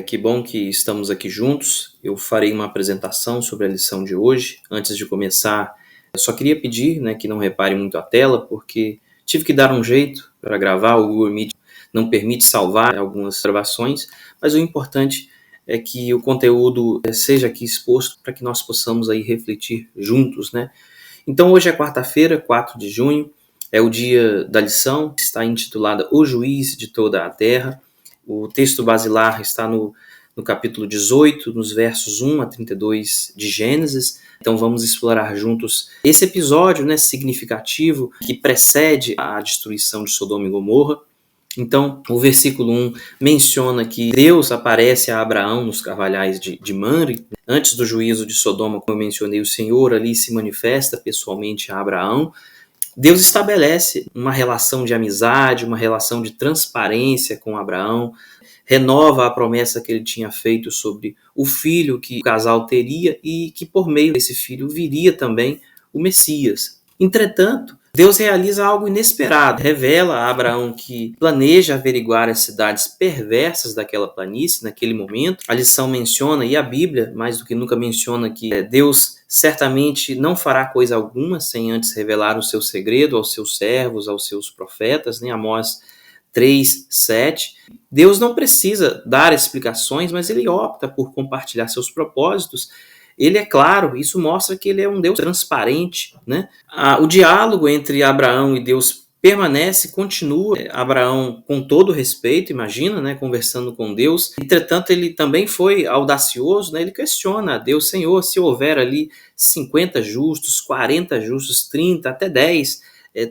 Que bom que estamos aqui juntos. Eu farei uma apresentação sobre a lição de hoje. Antes de começar, eu só queria pedir, que não repare muito a tela, porque tive que dar um jeito para gravar. O Google Meet não permite salvar algumas gravações, mas o importante é que o conteúdo seja aqui exposto para que nós possamos aí refletir juntos, né? Então hoje é quarta-feira, 4 de junho, é o dia da lição, está intitulada O Juiz de Toda a Terra. O texto basilar está no capítulo 18, nos versos 1 a 32 de Gênesis. Então vamos explorar juntos esse episódio, significativo que precede a destruição de Sodoma e Gomorra. Então, o versículo 1 menciona que Deus aparece a Abraão nos carvalhais de Mamre. Antes do juízo de Sodoma, como eu mencionei, o Senhor ali se manifesta pessoalmente a Abraão. Deus estabelece uma relação de amizade, uma relação de transparência com Abraão, renova a promessa que ele tinha feito sobre o filho que o casal teria e que por meio desse filho viria também o Messias. Entretanto, Deus realiza algo inesperado, revela a Abraão que planeja averiguar as cidades perversas daquela planície naquele momento. A lição menciona, e a Bíblia mais do que nunca menciona, que Deus certamente não fará coisa alguma sem antes revelar o seu segredo aos seus servos, aos seus profetas, Amós 3:7. Deus não precisa dar explicações, mas ele opta por compartilhar seus propósitos. Ele é claro, isso mostra que ele é um Deus transparente, O diálogo entre Abraão e Deus permanece, continua. Abraão, com todo respeito, imagina, conversando com Deus. Entretanto, ele também foi audacioso, Ele questiona a Deus: Senhor, se houver ali 50 justos, 40 justos, 30, até 10,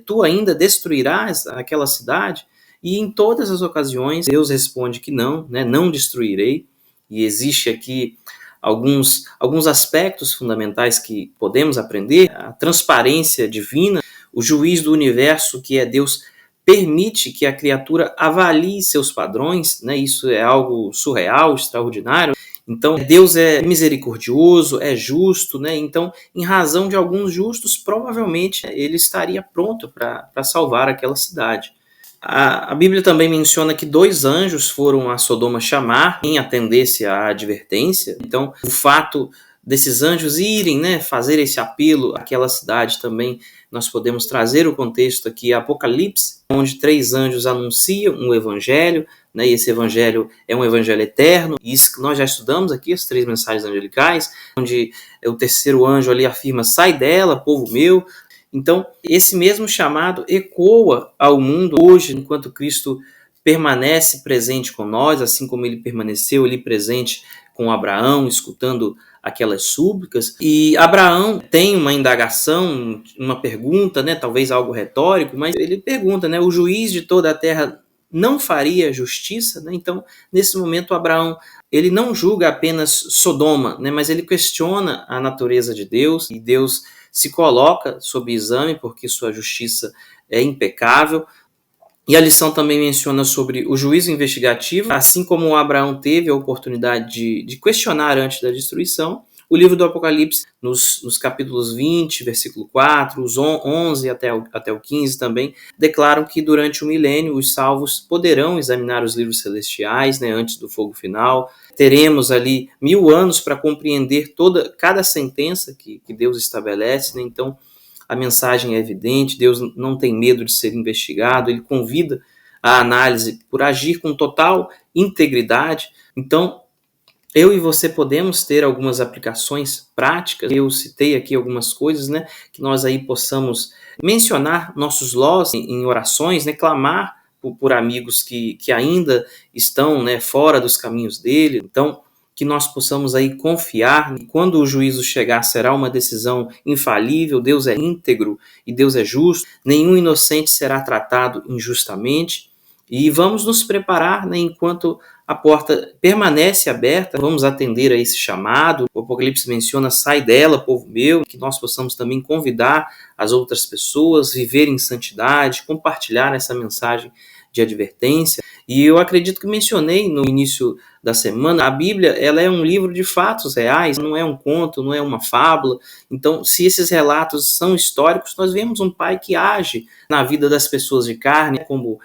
tu ainda destruirás aquela cidade? E em todas as ocasiões, Deus responde que não, não destruirei. E existe aqui alguns aspectos fundamentais que podemos aprender. A transparência divina, o juiz do universo, que é Deus, permite que a criatura avalie seus padrões, Isso é algo surreal, extraordinário. Então, Deus é misericordioso, é justo, Então, em razão de alguns justos, provavelmente ele estaria pronto para salvar aquela cidade. A Bíblia também menciona que 2 anjos foram a Sodoma chamar quem atendesse à advertência. Então, o fato desses anjos irem, fazer esse apelo àquela cidade também, nós podemos trazer o contexto aqui, Apocalipse, onde 3 anjos anunciam um evangelho, e esse evangelho é um evangelho eterno. Isso que nós já estudamos aqui, as 3 mensagens angelicais, onde o terceiro anjo ali afirma: sai dela, povo meu. Então, esse mesmo chamado ecoa ao mundo hoje, enquanto Cristo permanece presente com nós, assim como ele permaneceu ali presente com Abraão, escutando aquelas súplicas. E Abraão tem uma indagação, uma pergunta, talvez algo retórico, mas ele pergunta, o juiz de toda a terra não faria justiça? Então, nesse momento, Abraão, ele não julga apenas Sodoma, mas ele questiona a natureza de Deus, e Deus se coloca sob exame porque sua justiça é impecável. E a lição também menciona sobre o juízo investigativo. Assim como Abraão teve a oportunidade de questionar antes da destruição, o livro do Apocalipse, nos capítulos 20, versículo 4, os 11 até o 15 também, declaram que durante o milênio os salvos poderão examinar os livros celestiais, antes do fogo final. Teremos ali 1000 anos para compreender cada sentença que Deus estabelece, Então, a mensagem é evidente: Deus não tem medo de ser investigado, ele convida a análise por agir com total integridade. Então, eu e você podemos ter algumas aplicações práticas. Eu citei aqui algumas coisas, que nós aí possamos mencionar nossos lós em orações, clamar por amigos que ainda estão fora dos caminhos dele. Então, que nós possamos aí confiar que quando o juízo chegar será uma decisão infalível. Deus é íntegro e Deus é justo, nenhum inocente será tratado injustamente. E vamos nos preparar, enquanto a porta permanece aberta, vamos atender a esse chamado. O Apocalipse menciona: sai dela, povo meu, que nós possamos também convidar as outras pessoas, viver em santidade, compartilhar essa mensagem de advertência. E eu acredito que mencionei no início da semana, a Bíblia, ela é um livro de fatos reais, não é um conto, não é uma fábula. Então, se esses relatos são históricos, nós vemos um pai que age na vida das pessoas de carne, como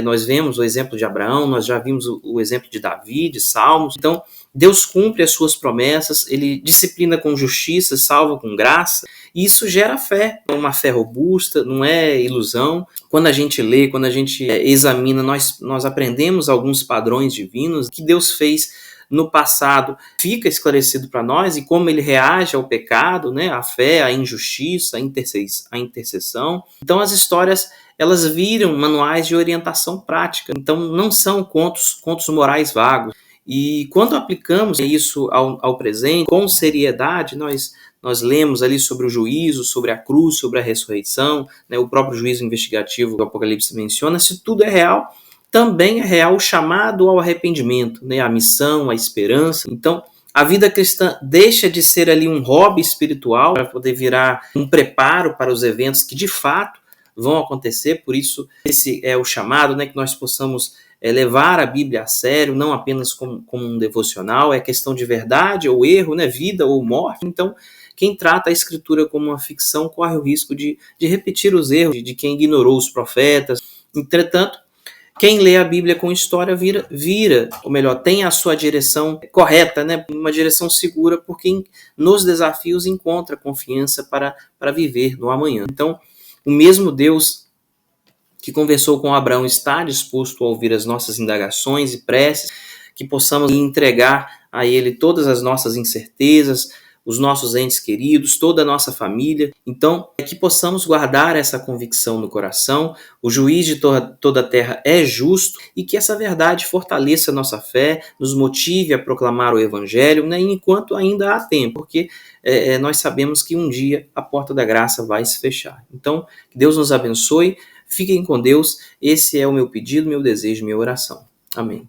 nós vemos o exemplo de Abraão, nós já vimos o exemplo de Davi, de Salmos. Então, Deus cumpre as suas promessas, ele disciplina com justiça, salva com graça, e isso gera fé, uma fé robusta, não é ilusão. Quando a gente lê, quando a gente examina, nós aprendemos alguns padrões divinos que Deus fez no passado, fica esclarecido para nós, e como ele reage ao pecado, né, à fé, à injustiça, à intercessão. Então as histórias, elas viram manuais de orientação prática, então não são contos morais vagos. E quando aplicamos isso ao presente, com seriedade, nós lemos ali sobre o juízo, sobre a cruz, sobre a ressurreição, né, o próprio juízo investigativo que o Apocalipse menciona. Se tudo é real, também é real o chamado ao arrependimento, né, a missão, a esperança. Então, a vida cristã deixa de ser ali um hobby espiritual para poder virar um preparo para os eventos que de fato vão acontecer. Por isso, esse é o chamado, né, que nós possamos levar a Bíblia a sério, não apenas como um devocional, é questão de verdade ou erro, né, vida ou morte. Então, quem trata a Escritura como uma ficção corre o risco de repetir os erros de quem ignorou os profetas. Entretanto, quem lê a Bíblia com história vira, ou melhor, tem a sua direção correta, né? Uma direção segura, porque nos desafios encontra confiança para viver no amanhã. Então, o mesmo Deus que conversou com Abraão está disposto a ouvir as nossas indagações e preces, que possamos entregar a Ele todas as nossas incertezas, os nossos entes queridos, toda a nossa família. Então, é que possamos guardar essa convicção no coração. O juiz de toda a terra é justo, e que essa verdade fortaleça a nossa fé, nos motive a proclamar o Evangelho, né, enquanto ainda há tempo, porque nós sabemos que um dia a porta da graça vai se fechar. Então, que Deus nos abençoe, fiquem com Deus. Esse é o meu pedido, meu desejo, minha oração. Amém.